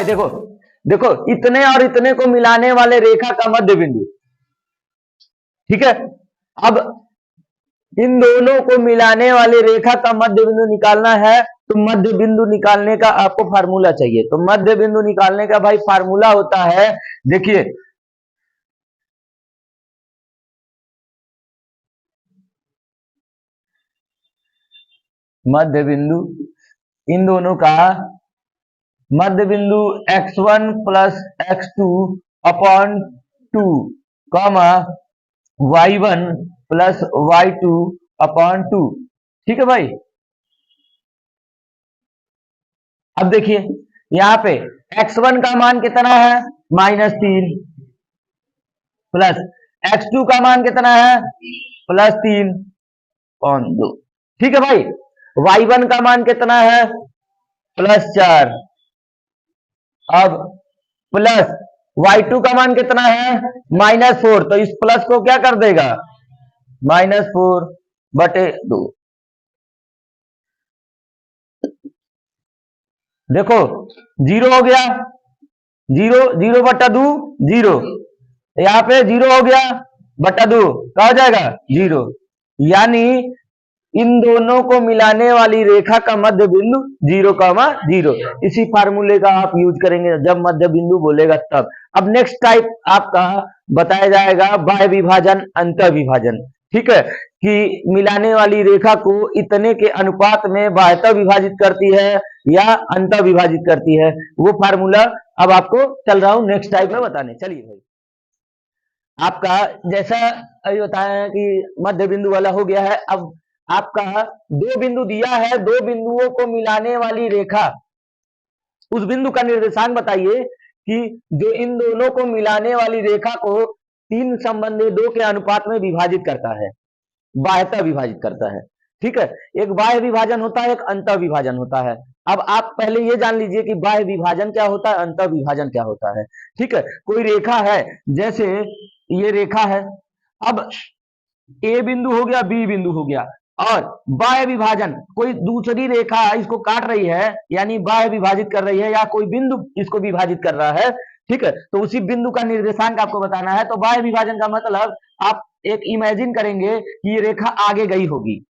भाई देखो देखो, इतने और इतने को मिलाने वाले रेखा का मध्य बिंदु, ठीक है। अब इन दोनों को मिलाने वाली रेखा का मध्य बिंदु निकालना है, तो मध्य बिंदु निकालने का आपको फार्मूला चाहिए। तो मध्य बिंदु निकालने का भाई फार्मूला होता है, देखिए मध्य बिंदु, इन दोनों का मध्य बिंदु x1 plus x2 upon 2 comma y1 plus y2 upon 2, ठीक है भाई। अब देखिए यहां पे x1 का मान कितना है, -3, प्लस x2 का मान कितना है, +3 अपॉन 2, ठीक है भाई। y1 का मान कितना है, +4, अब प्लस y2 का मान कितना है, -4, तो इस प्लस को क्या कर देगा, -4/2। देखो 0 हो गया, 0/2 0, यहाँ पे 0 हो गया बटा 2, क्या हो जाएगा 0। यानी इन दोनों को मिलाने वाली रेखा का मध्य बिंदु 0,0। इसी फार्मूले का आप यूज करेंगे जब मध्य बिंदु बोलेगा तब। अब नेक्स्ट टाइप आपका बताया जाएगा बाह्य विभाजन, अंतः विभाजन, ठीक है, कि मिलाने वाली रेखा को इतने के अनुपात में बाह्यतः विभाजित करती है या अंतः विभाजित करती है, वो फार्मूला अब आपको चल रहा हूं नेक्स्ट टाइप में बताने। चलिए भाई, आपका जैसा अभी बताया है कि मध्य बिंदु वाला हो गया है। अब आपका दो बिंदु दिया है, दो बिंदुओं को मिलाने वाली रेखा, उस बिंदु का निर्देशांक बताइए कि जो इन दोनों को मिलाने वाली रेखा को 3 संबंधी 2 के अनुपात में विभाजित करता है, बाह्यतः विभाजित करता है, ठीक है। एक बाह्य विभाजन होता है, एक अंतः विभाजन होता है। अब आप पहले ये जान लीजिए कि बाह्य विभाजन क्या होता है, अंतः विभाजन क्या होता है, ठीक है। कोई रेखा है, जैसे ये रेखा है, अब ए बिंदु हो गया, बी बिंदु हो गया, और बाह्य विभाजन कोई दूसरी रेखा इसको काट रही है, यानी बाह्य विभाजित कर रही है, या कोई बिंदु इसको विभाजित कर रहा है, ठीक है। तो उसी बिंदु का निर्देशांक आपको बताना है। तो बाह्य विभाजन का मतलब आप एक इमेजिन करेंगे कि ये रेखा आगे गई होगी,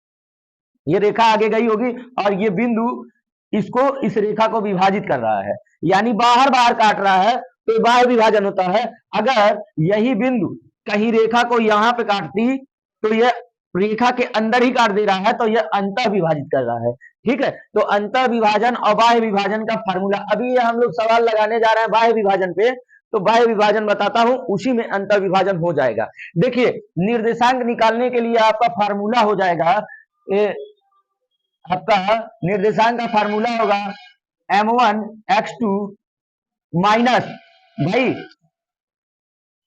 ये रेखा आगे गई होगी और ये बिंदु इसको, इस रेखा को विभाजित कर रहा है, यानी बाहर बाहर काट रहा है, तो बाह्य विभाजन होता है। अगर यही बिंदु कहीं रेखा को यहां पे काटती तो यह रेखा के अंदर ही काट दे रहा है, तो यह अंतः विभाजित कर रहा है, ठीक है। तो अंतः विभाजन और बाह्य विभाजन का फार्मूला, अभी हम लोग सवाल लगाने जा रहे हैं बाह्य विभाजन पे, तो बाह्य विभाजन बताता हूं, उसी में अंतः विभाजन हो जाएगा। देखिए निर्देशांक निकालने के लिए आपका फार्मूला हो जाएगा, आपका निर्देशांक का फार्मूला होगा m1 x2 माइनस, भाई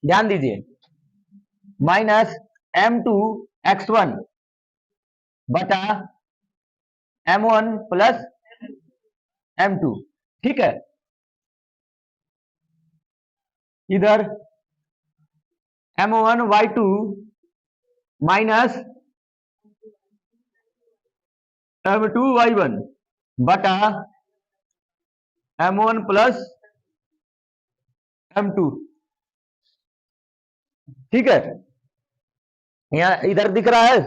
ध्यान दीजिए, माइनस m2 x1 बटा m1 प्लस m2, ठीक है। इधर m1 y2 minus m2 y1 बटा m1 प्लस m2, ठीक है। यहां इधर दिख रहा है,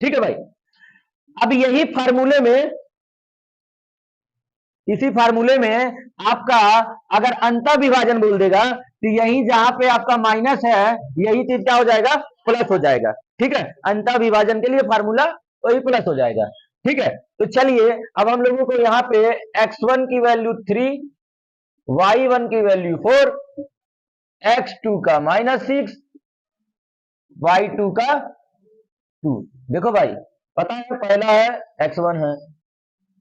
ठीक है भाई। अब यही फार्मूले में, इसी फार्मूले में आपका अगर अंतः विभाजन बोल देगा, तो यही जहां पे आपका माइनस है, यही चीज क्या हो जाएगा, प्लस हो जाएगा, ठीक है। अंतः विभाजन के लिए फार्मूला वही प्लस हो जाएगा, ठीक है। तो चलिए अब हम लोगों को यहाँ पे x1 की वैल्यू 3, y1 की वैल्यू 4, x2 का -6, y2 का 2। देखो भाई पता है पहला है x1 है,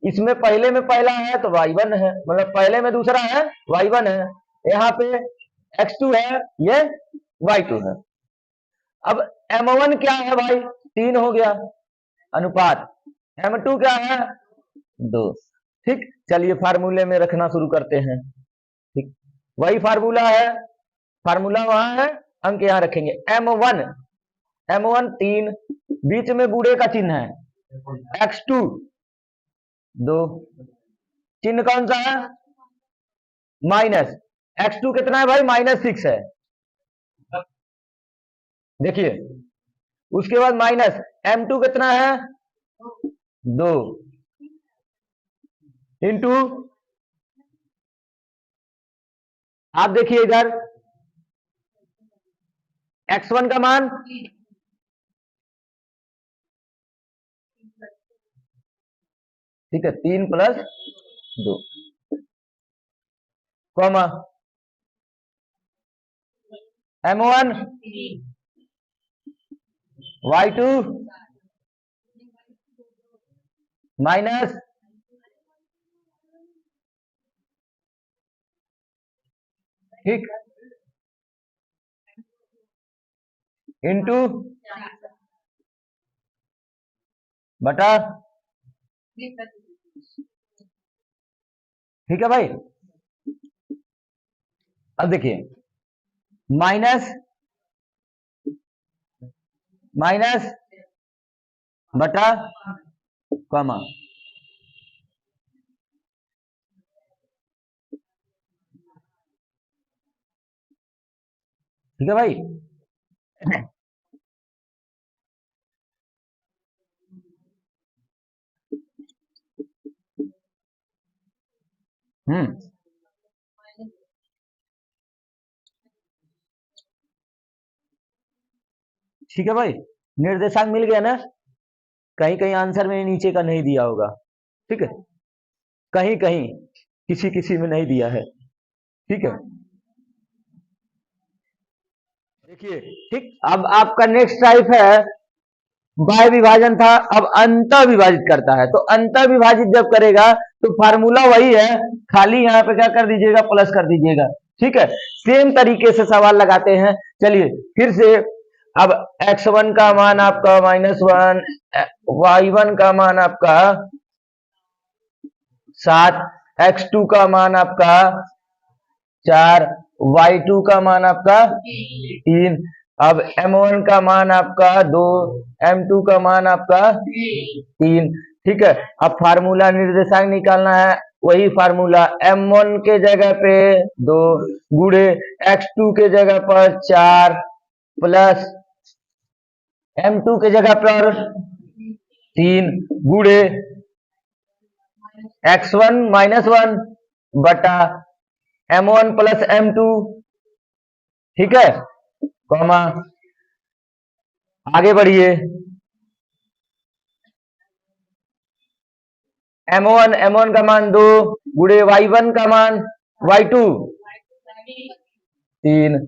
इसमें पहले में पहला है तो y1 है, मतलब पहले में दूसरा है y1 है, यहाँ पे x2 है, ये y2 है। अब m1 क्या है भाई, 3 हो गया अनुपात, m2 क्या है 2, ठीक। चलिए फार्मूले में रखना शुरू करते हैं, ठीक। वही फार्मूला है, फार्मूला वहां है, अंक यहां रखेंगे। m1 3, बीच में बूढ़े का चिन्ह है, x2 2, चिन्ह कौन सा है, माइनस x2 कितना है भाई, -6 है, देखिए। उसके बाद माइनस m2 कितना है, 2, इंटू, आप देखिए इधर x1 का मान, ठीक है, 3 + 2, कॉमा m1 y2 माइनस, ठीक, इंटू बटा, ठीक है भाई। अब देखिए माइनस माइनस बटा कॉमा, ठीक है भाई। ठीक है भाई, निर्देशांक मिल गया ना, कहीं कहीं आंसर में नीचे का नहीं दिया होगा, ठीक है, कहीं कहीं किसी किसी में नहीं दिया है, ठीक है। देखिए, ठीक, अब आपका नेक्स्ट टाइप है, बाह्य विभाजन था, अब अंत विभाजित करता है। तो अंत विभाजित जब करेगा तो फार्मूला वही है, खाली यहाँ पे क्या कर दीजिएगा, प्लस कर दीजिएगा, ठीक है। सेम तरीके से सवाल लगाते हैं, चलिए फिर से। अब x1 का मान आपका -1, y1 का मान आपका 7, x2 का मान आपका 4, y2 का मान आपका 3, अब m1 का मान आपका 2, m2 का मान आपका 3, ठीक है। अब फार्मूला निर्देशांक निकालना है, वही फार्मूला, m1 के जगह पे 2 गुणे x2 के जगह पर 4 प्लस m2 के जगह पर 3 गुणे x1 -1 बटा m1 + m2, ठीक है, कॉमा, आगे बढ़िए, m1 का मान 2 गुणे y1 का मान y2 3,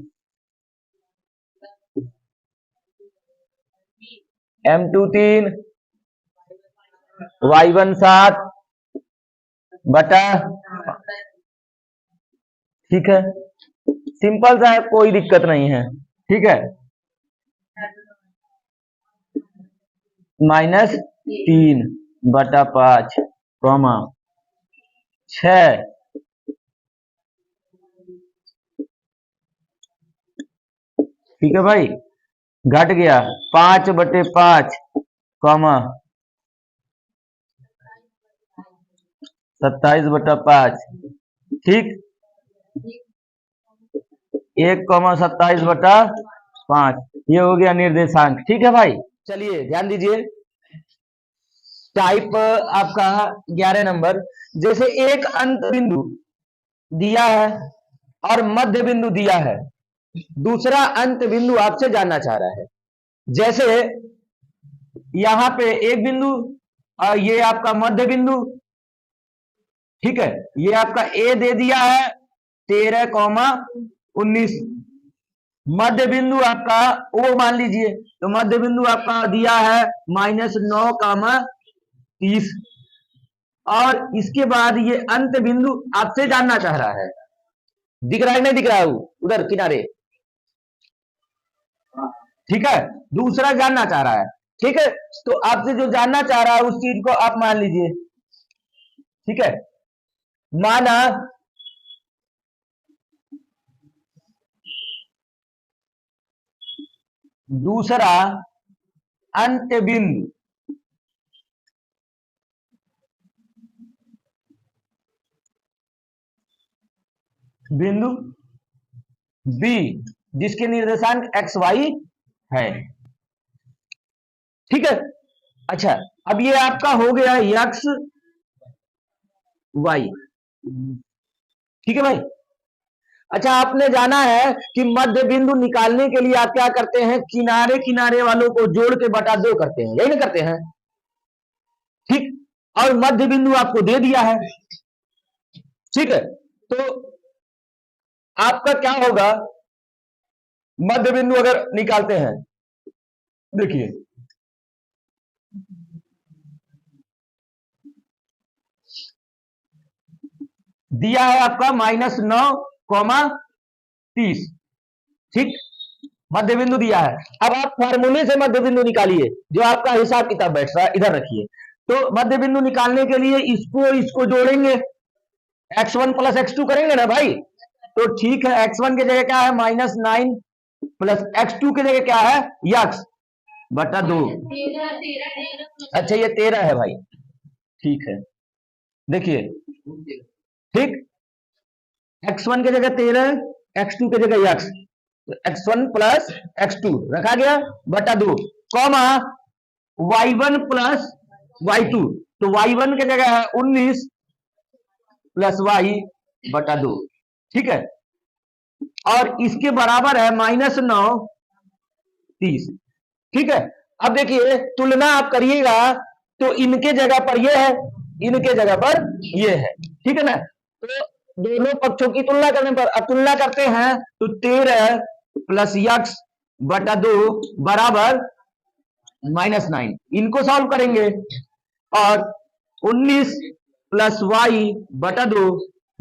m2 3, y1 7 बटा, ठीक है, सिंपल सा है, कोई दिक्कत नहीं है, ठीक है। -3 बटा 5, कॉमा 6, ठीक है भाई, घट गया 5/5, कॉमा 27/5, ठीक, 1,27/5, ये हो गया निर्देशांक, ठीक है भाई। चलिए ध्यान दीजिए, टाइप आपका 11 नंबर, जैसे एक अंत बिंदु दिया है और मध्य बिंदु दिया है, दूसरा अंत बिंदु आपसे जानना चाह रहा है। जैसे यहां पे एक बिंदु, ये आपका मध्य बिंदु, ठीक है, ये आपका ए दे दिया है 13,19, मध्य बिंदु आपका ओ मान लीजिए, तो मध्य बिंदु आपका दिया है -9,30, और इसके बाद ये अंत बिंदु आपसे जानना चाह रहा है, दिख रहा है नहीं दिख रहा है, उधर किनारे, ठीक है, दूसरा जानना चाह रहा है, ठीक है। तो आपसे जो जानना चाह रहा है उस चीज को आप मान लीजिए, ठीक है, माना दूसरा अंत बिंदु बिंदु बी जिसके निर्देशांक एक्स वाई है। ठीक है। अच्छा, अब ये आपका हो गया एक्स वाई। ठीक है भाई। अच्छा, आपने जाना है कि मध्य बिंदु निकालने के लिए आप क्या करते हैं, किनारे किनारे वालों को जोड़ के बटा 2 करते हैं, यही ना करते हैं। ठीक, और मध्य बिंदु आपको दे दिया है। ठीक है, तो आपका क्या होगा, मध्य बिंदु अगर निकालते हैं, देखिए दिया है आपका -9, 30। ठीक, मध्य बिंदु दिया है। अब आप फार्मूले से मध्य बिंदु निकालिए, जो आपका हिसाब किताब बैठ रहा है इधर रखिए। तो मध्य बिंदु निकालने के लिए इसको जोड़ेंगे, x1 प्लस x2 करेंगे ना भाई। तो ठीक है, x1 की जगह क्या है -9 प्लस x2 की जगह क्या है x बटा 2। अच्छा, ये 13 है भाई। ठीक है, देखिए, ठीक, x1 की जगह 13, x2 की जगह x, x1 प्लस x2 रखा गया बटा 2, कॉमा y1 प्लस y2। तो y1 की जगह है 19 प्लस y बटा 2। ठीक है, और इसके बराबर है -9, 30। ठीक है, अब देखिए तुलना आप करिएगा तो इनके जगह पर ये है, इनके जगह पर ये है। ठीक है ना, तो दोनों पक्षों की तुलना करने पर, अब तुलना करते हैं तो 13 प्लस x बटा 2 बराबर -9, इनको सॉल्व करेंगे, और 19 प्लस y बटा 2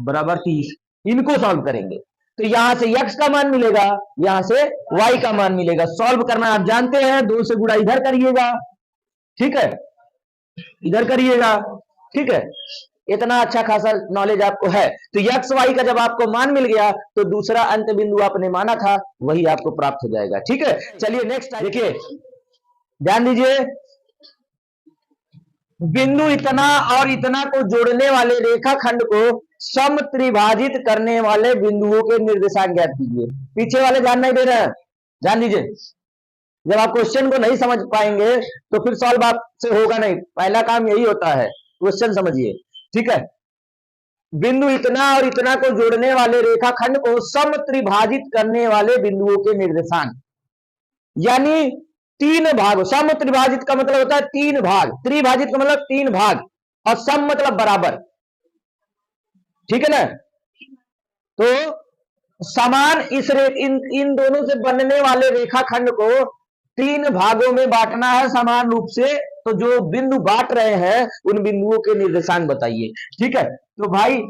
बराबर 30, इनको सॉल्व करेंगे। तो यहां से x का मान मिलेगा, यहां से y का मान मिलेगा। सॉल्व करना आप जानते हैं, 2 से गुणा इधर करिएगा, ठीक है, इधर करिएगा। ठीक है, इतना अच्छा खासा नॉलेज आपको है। तो एक्स वाई का जब आपको मान मिल गया तो दूसरा अंत बिंदु आपने माना था वही आपको प्राप्त हो जाएगा। ठीक है, चलिए नेक्स्ट देखिए, ध्यान दीजिए, बिंदु इतना और इतना को जोड़ने वाले रेखाखंड को सम त्रिभाजित करने वाले बिंदुओं के निर्देशांक ज्ञात कीजिए। पीछे वाले ध्यान नहीं दे रहे हैं, ध्यान दीजिए। जब आप क्वेश्चन को नहीं समझ पाएंगे तो फिर सॉल्व आपसे होगा नहीं, पहला काम यही होता है, क्वेश्चन समझिए। ठीक है, बिंदु इतना और इतना को जोड़ने वाले रेखाखंड को सम त्रिभाजित करने वाले बिंदुओं के निर्देशांक, यानी 3 भाग। सम त्रिभाजित का मतलब होता है 3 भाग, त्रिभाजित का मतलब 3 भाग, और सम मतलब बराबर। ठीक है ना, तो समान इन दोनों से बनने वाले रेखाखंड को 3 भागों में बांटना है समान रूप से। तो जो बिंदु बांट रहे हैं उन बिंदुओं के निर्देशांक बताइए। ठीक है, तो भाई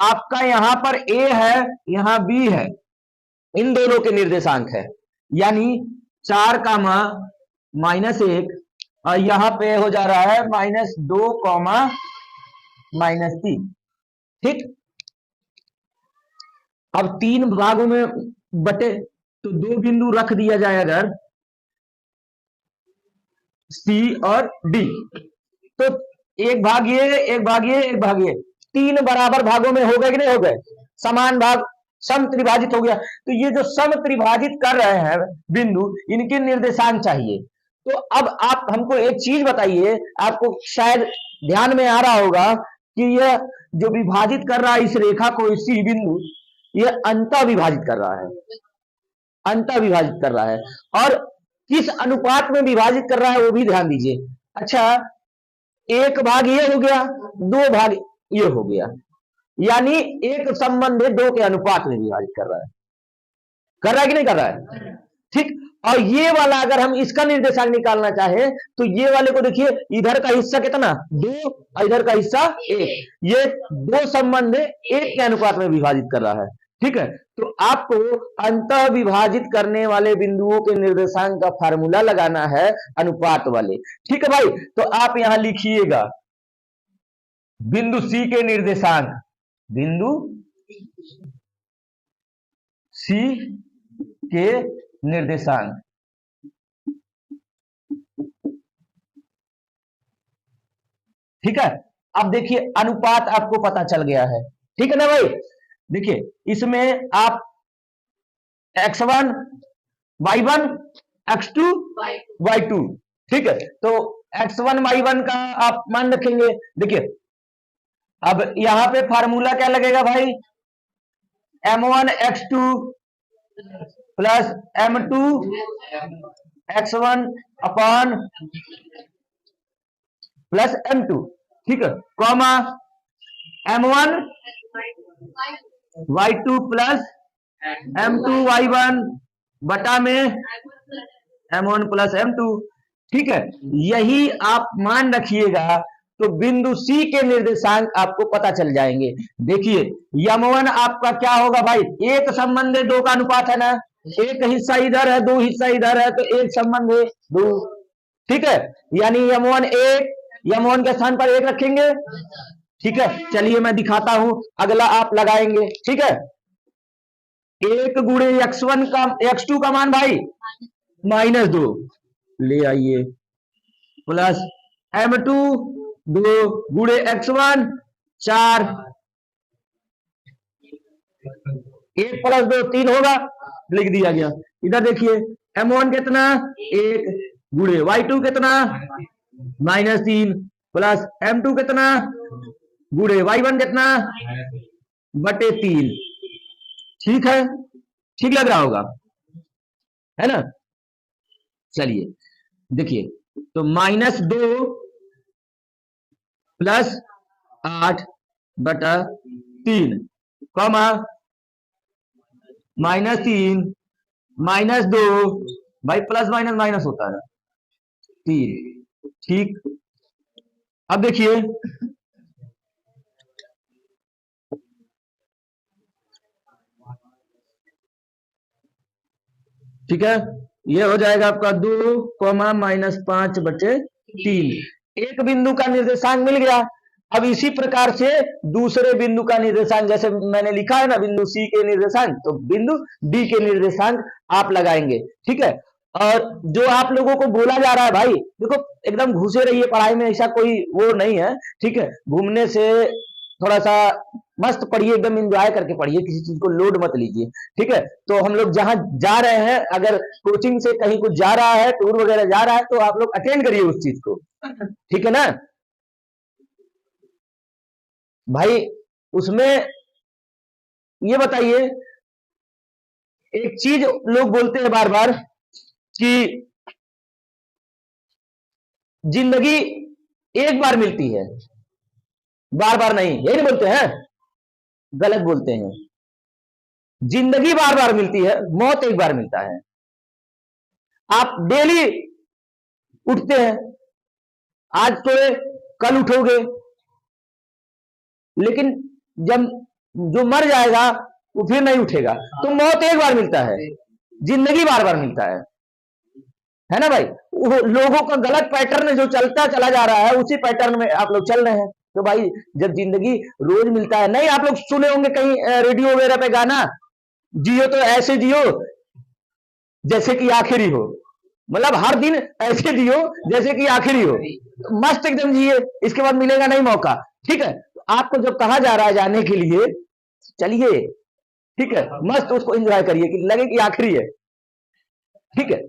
आपका यहां पर A है, यहां B है, इन दोनों के निर्देशांक है, यानी 4, -1, और यहां पे हो जा रहा है -2, -3। ठीक, अब 3 भागों में बटे तो 2 बिंदु रख दिया जाए अगर C और D, तो एक भाग ये, एक भाग ये, एक भाग ये, 3 बराबर भागों में हो गए कि नहीं हो गए, समान भाग, सम त्रिभाजित हो गया। तो ये जो सम त्रिभाजित कर रहे हैं बिंदु, इनके निर्देशांक चाहिए। तो अब आप हमको एक चीज बताइए, आपको शायद ध्यान में आ रहा होगा कि यह जो विभाजित कर रहा है इस रेखा को, इसी बिंदु, यह अंतः विभाजित कर रहा है, अंतः विभाजित कर रहा है, और किस अनुपात में विभाजित कर रहा है वो भी ध्यान दीजिए। अच्छा, 1 भाग ये हो गया, 2 भाग ये हो गया, यानी एक संबंध 2 के अनुपात में विभाजित कर रहा है, कर रहा है कि नहीं कर रहा है। ठीक, और ये वाला अगर हम इसका निर्देशांक निकालना चाहे तो ये वाले को देखिए, इधर का हिस्सा कितना 2 और इधर का हिस्सा 1, ये 2 संबंध 1 के अनुपात में विभाजित कर रहा है। ठीक है, तो आपको अंतः विभाजित करने वाले बिंदुओं के निर्देशांक का फार्मूला लगाना है अनुपात वाले। ठीक है भाई, तो आप यहां लिखिएगा बिंदु सी के निर्देशांक, बिंदु सी के निर्देशांक। ठीक है, अब देखिए अनुपात आपको पता चल गया है। ठीक है ना भाई, देखिए इसमें आप x1 y1 x2 y2, ठीक है। तो x1 y1 का आप मान रखेंगे। देखिए अब यहां पे फार्मूला क्या लगेगा भाई, m1 x2 plus m2 x1 upon plus m2, ठीक है, comma m1 y2 plus m2 y1 बटा में m1 प्लस m2, ठीक है। यही आप मान रखिएगा तो बिंदु C के निर्देशांक आपको पता चल जाएंगे। देखिए m1 आपका क्या होगा भाई, एक संबंध है, दो का अनुपात है ना, एक हिस्सा इधर है, दो हिस्सा इधर है, तो एक संबंध है दो, ठीक है। यानी m1 एक, m1 के स्थान पर एक रखेंगे, ठीक है। चलिए मैं दिखाता हूं, अगला आप लगाएंगे, ठीक है। एक गुणे x1 का x2 का मान भाई -2 ले आइए, प्लस m2 2 गुणे x1 4, 1 प्लस 2 3 होगा, लिख दिया गया। इधर देखिए m1 कितना 1 गुणे y2 कितना -3 प्लस m2 कितना गुणे y1 कितना बटे 3, ठीक है, ठीक लग रहा होगा, है ना। चलिए देखिए तो -2 प्लस 8 बटा 3, कॉमा -3 -2, भाई प्लस माइनस माइनस होता है 3, ठीक। अब देखिए ठीक है, ये हो जाएगा आपका 2 कॉमा -5 बटे 3, एक बिंदु का निर्देशांक मिल गया। अब इसी प्रकार से दूसरे बिंदु का निर्देशांक, जैसे मैंने लिखा है ना बिंदु C के निर्देशांक, तो बिंदु D के निर्देशांक आप लगाएंगे, ठीक है। और जो आप लोगों को बोला जा रहा है भाई, देखो एकदम घुसे रहिए पढ़ाई में, ऐसा कोई वो नहीं है, ठीक है। घूमने से थोड़ा सा मस्त पढ़िए, एकदम एंजॉय करके पढ़िए, किसी चीज को लोड मत लीजिए, ठीक है। तो हम लोग जहां जा रहे हैं, अगर कोचिंग से कहीं कुछ जा रहा है, टूर वगैरह जा रहा है, तो आप लोग अटेंड करिए उस चीज को, ठीक है ना भाई। उसमें ये बताइए, एक चीज लोग बोलते हैं बार बार कि जिंदगी एक बार मिलती है, बार बार नहीं, यही नहीं बोलते हैं, गलत बोलते हैं। जिंदगी बार बार मिलती है, मौत एक बार मिलता है। आप डेली उठते हैं, आज सोए कल उठोगे, लेकिन जब जो मर जाएगा वो फिर नहीं उठेगा। तो मौत एक बार मिलता है, जिंदगी बार बार मिलता है ना भाई। वो लोगों का गलत पैटर्न जो चलता चला जा रहा है, उसी पैटर्न में आप लोग चल रहे हैं। तो भाई जब जिंदगी रोज मिलता है, नहीं आप लोग सुने होंगे कहीं रेडियो वगैरह पे गाना, जियो तो ऐसे जियो जैसे कि आखिरी हो, मतलब हर दिन ऐसे जियो जैसे कि आखिरी हो, मस्त एकदम जिए, इसके बाद मिलेगा नहीं मौका, ठीक है। आपको जब कहा जा रहा है जाने के लिए, चलिए, ठीक है, मस्त उसको एंजॉय करिए कि लगे कि आखिरी है, ठीक है।